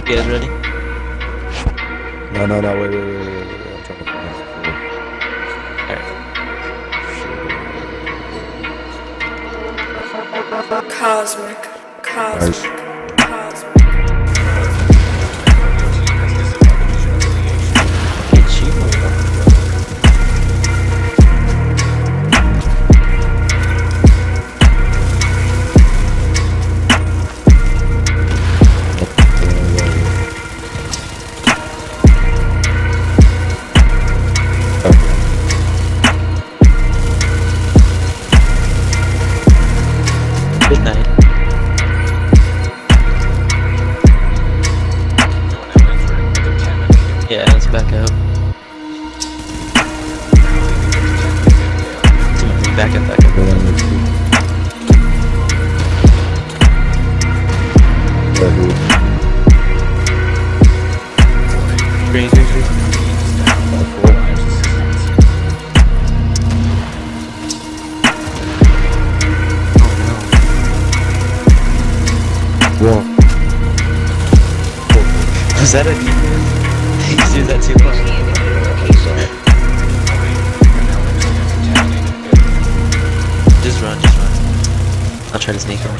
You guys ready? No, wait. I'm trying to find this. Alright. Cosmic. Nice. Good night. Yeah, let's back out. Back up. Green. Whoa. Was that a defense? He did that too much. Just run. I'll try to sneak him.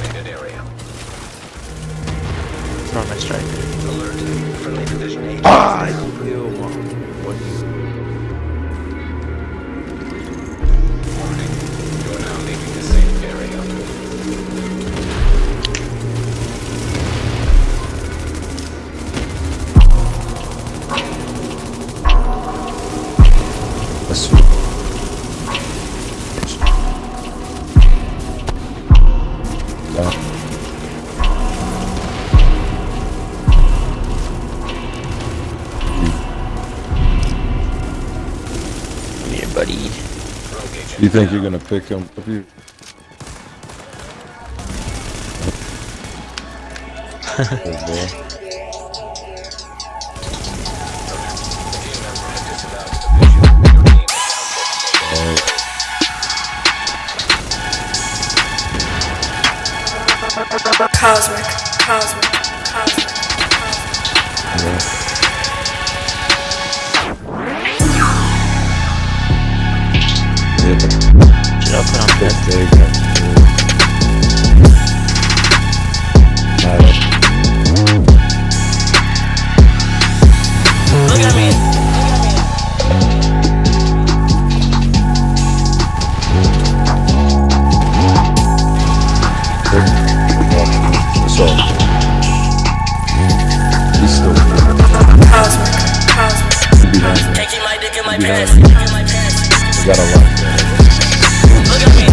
Throw my strike. Ah, you killed one. What you? That's true. Here, buddy. You think you're gonna pick him up? You? Good boy. Cosmic. Yeah. Should I put on That's bed? big. Look at me. So he's still Cosmic. behind him. Taking my dick in my Behind pants. him. Dick in my pants. We got a lot. Look at me.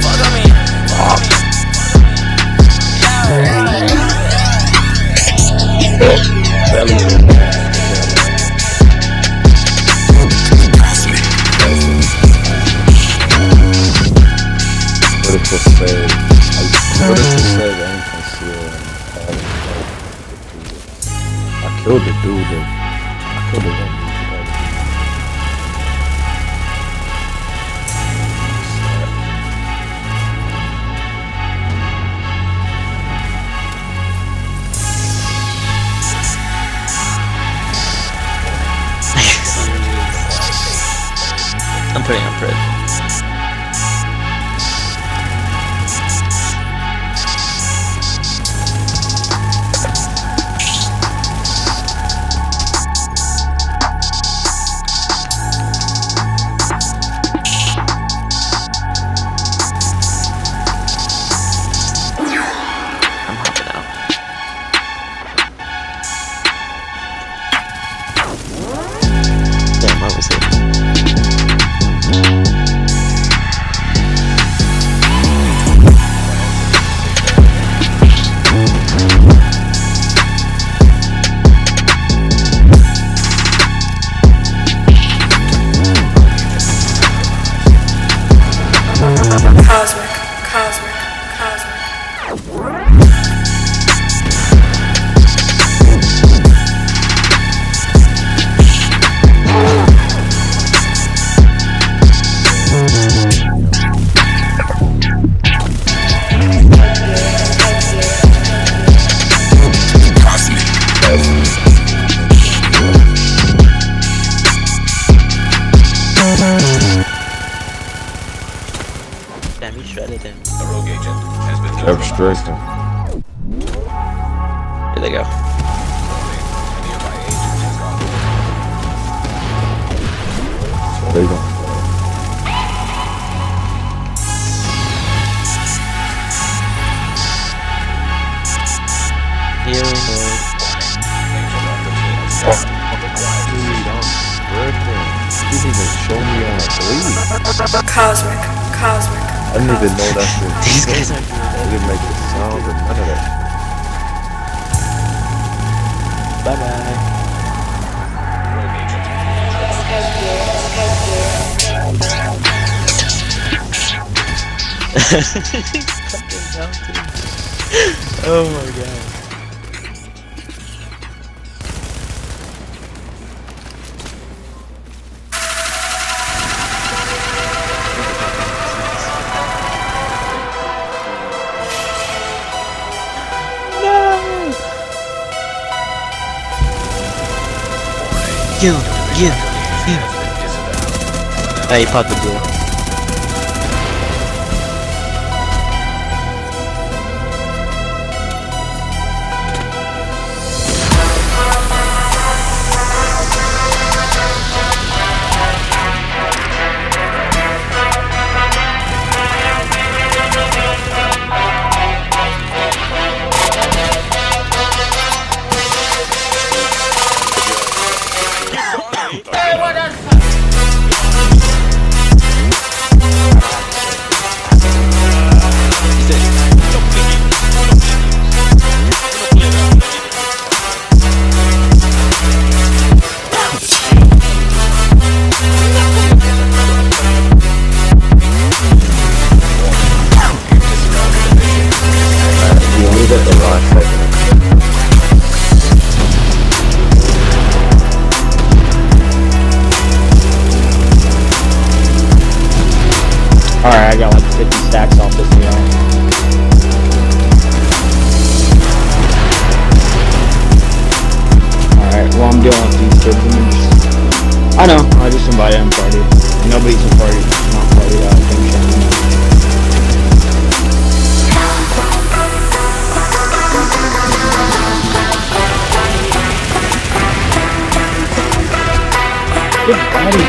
Fuck on me. Belly. Vertical save. Vertical save ain't concealed. I killed the dude. I killed the one dude. I'm putting on Fred. I'm hopping out. Damn, I was hit. Damn, you shredded him. Abstraction. Here they go. There you go. Healing mode. He didn't even show me on a 3. Cosmic. I didn't even know that shit. These guys are I didn't make the sound or none of that. bye bye. Oh my god. Yeah. Hey, he popped the door. Alright, I got like 50 stacks off this deal. Alright, well I'm dealing with these kids. I know, I just invited them to party. Nobody's a party, not party out, I think. Good body.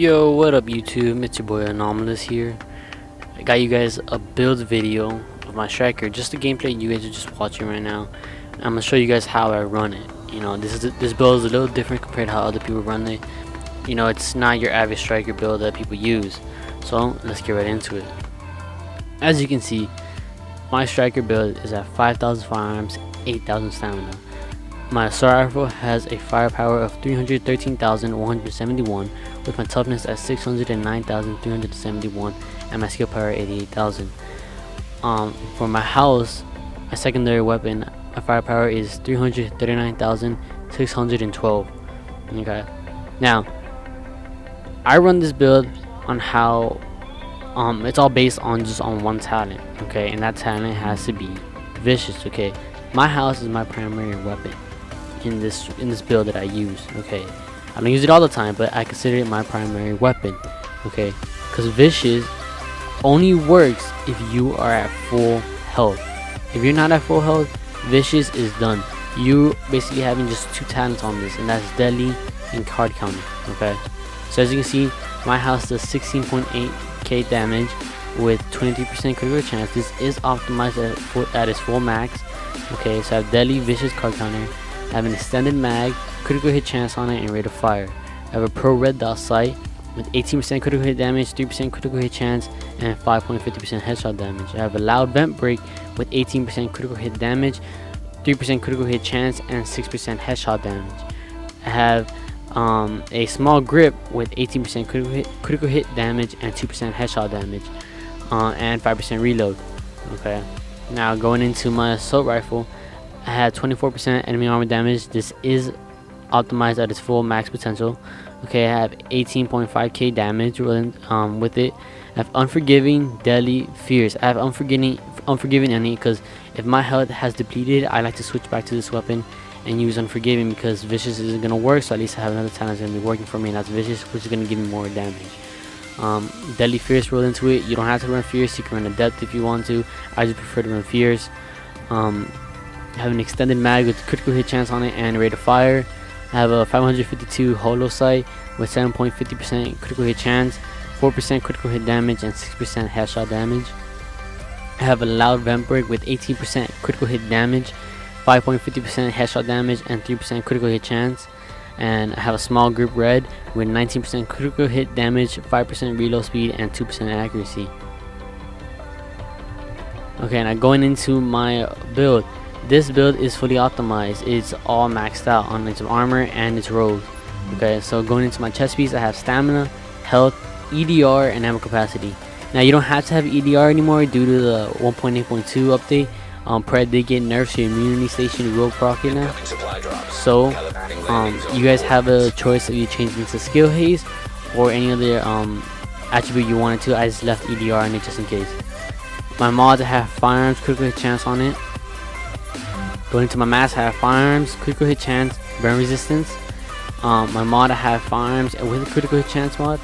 Yo, what up YouTube? It's your boy Anomalous here. I got you guys a build video of my striker, just the gameplay you guys are just watching right now. I'm gonna show you guys how I run it. You know, this build is a little different compared to how other people run it. You know, it's not your average striker build that people use. So let's get right into it. As you can see, my striker build is at 5,000 firearms, 8,000 stamina. My assault rifle has a firepower of 313,171 with my toughness at 609,371 and my skill power 88,000. For my house, my secondary weapon, my firepower is 339,612. Okay. Now, I run this build on how it's all based on just on one talent, okay, and that talent has to be vicious. Okay, my house is my primary weapon in this build that I use. Okay, I don't use it all the time, but I consider it my primary weapon. Okay, because vicious only works if you are at full health. If you're not at full health, vicious is done. You basically having just two talents on this, and that's deadly and card counter. Okay, so as you can see, my house does 16.8k damage with 23% critical chance. This is optimized at its full max. Okay, so I have deadly, vicious, card counter. I have an extended mag, critical hit chance on it, and rate of fire. I have a pro red dot sight with 18% critical hit damage, 3% critical hit chance, and 5.50% headshot damage. I have a loud vent break with 18% critical hit damage, 3% critical hit chance, and 6% headshot damage. I have a small grip with 18% critical hit damage and 2% headshot damage, and 5% reload. Okay, now going into my assault rifle, I had 24% enemy armor damage. This is optimized at its full max potential. Okay, I have 18.5k damage with it. I have unforgiving, deadly, fierce. I have unforgiving enemy because if my health has depleted, I like to switch back to this weapon and use unforgiving because vicious isn't gonna work. So at least I have another talent that's gonna be working for me, and that's vicious, which is gonna give me more damage. Deadly, fierce rolled into it. You don't have to run fierce. You can run adept if you want to. I just prefer to run fierce. I have an extended mag with critical hit chance on it and rate of fire. I have a 552 holo sight with 7.50% critical hit chance, 4% critical hit damage, and 6% headshot damage. I have a loud vent break with 18% critical hit damage, 5.50% headshot damage, and 3% critical hit chance. And I have a small grip red with 19% critical hit damage, 5% reload speed, and 2% accuracy. Okay, now going into my build. This build is fully optimized. It's all maxed out on its armor and its rolls. Okay, so going into my chest piece, I have stamina, health, EDR, and ammo capacity. Now you don't have to have EDR anymore due to the 1.8.2 update. Pred did get nerfed, so your immunity station will proc it now. So you guys have a choice of you changing to skill haste or any other attribute you wanted to. I just left EDR in it just in case. My mods, I have firearms, critical hit chance on it. Going to my mask, I have firearms, critical hit chance, burn resistance. My mod, I have firearms with a critical hit chance mod.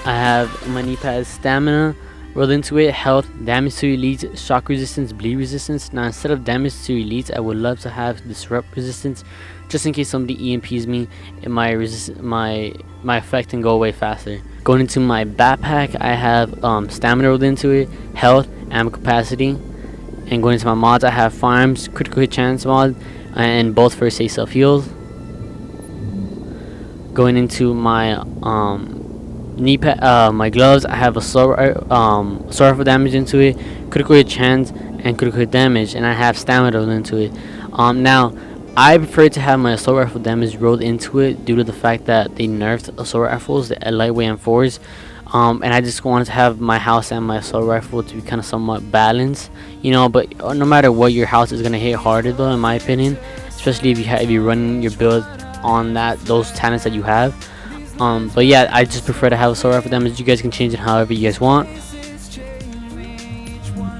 I have my knee pad stamina rolled into it, health, damage to elites, shock resistance, bleed resistance. Now instead of damage to elites, I would love to have disrupt resistance, just in case somebody EMPs me, and my effect can go away faster. Going into my backpack, I have stamina rolled into it, health, ammo capacity. And going into my mods, I have firearms, critical hit chance mod, and both first aid self heals. Going into my knee pad, my gloves, I have a assault rifle damage into it, critical hit chance, and critical hit damage, and I have stamina rolled into it. Now I prefer to have my assault rifle damage rolled into it due to the fact that they nerfed assault rifles, the lightweight M4s. And I just wanted to have my house and my assault rifle to be kind of somewhat balanced, you know. But no matter what, your house is gonna hit harder though, in my opinion, especially if you run your build on those talents that you have. But yeah, I just prefer to have assault rifle damage. You guys can change it however you guys want.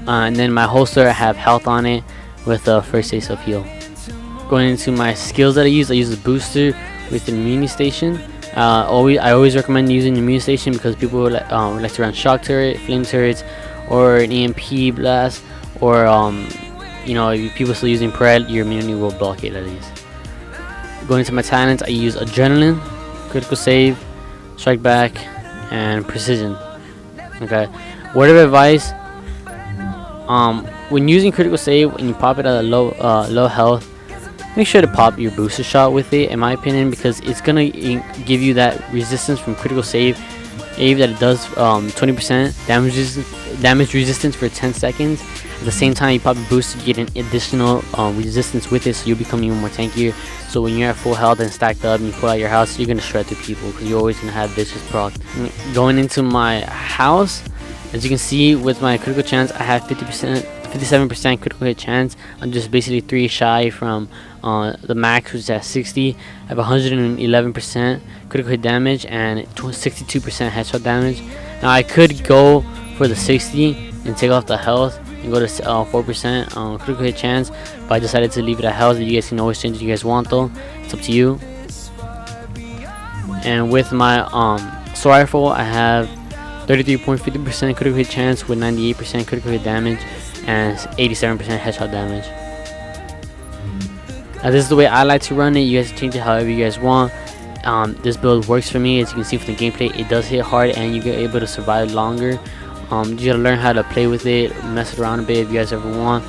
And then my holster, I have health on it with a first aid self heal. Going into my skills that I use a booster with an immunity station. I always recommend using the immune station because people like to run shock turret, flame turrets, or an EMP blast, or you know, if people still using pred, your immunity will block it at least. Going into my talents, I use adrenaline, critical save, strike back, and precision. Okay, word of advice: when using critical save, when you pop it at a low health, make sure to pop your booster shot with it, in my opinion, because it's gonna give you that resistance from critical save that it does 20% damage resistance for 10 seconds. At the same time, you pop a boost, you get an additional resistance with it, so you'll become even more tankier. So when you're at full health and stacked up and you pull out your house, you're gonna shred through people because you're always gonna have vicious proc. Going into my house, as you can see with my critical chance, I have 57% critical hit chance. I'm just basically 3 shy from the max, which is at 60. I have 111% critical hit damage and 62% headshot damage. Now I could go for the 60 and take off the health and go to 4% critical hit chance, but I decided to leave it at health. You guys can always change if you guys want though, it's up to you. And with my sword rifle, I have 33.50% critical hit chance with 98% critical hit damage and 87% headshot damage. Now this is the way I like to run it. You guys can change it however you guys want. This build works for me. As you can see from the gameplay, it does hit hard and you get able to survive longer. You gotta learn how to play with it, mess it around a bit if you guys ever want.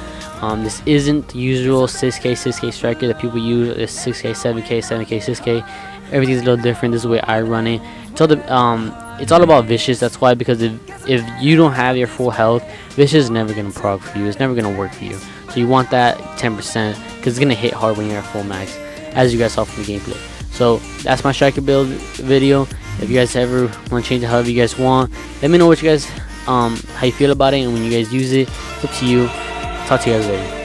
This isn't the usual 6k striker that people use. It's 6k, 7k, 7k, 6k. Everything's a little different. This is the way I run it. It's all about vicious. That's why, because if you don't have your full health, vicious is never gonna proc for you. It's never gonna work for you. So you want that 10% because it's gonna hit hard when you're at full max, as you guys saw from the gameplay. So that's my striker build video. If you guys ever want to change it however you guys want, let me know what you guys how you feel about it, and when you guys use it, it's up to you. Talk to you guys later.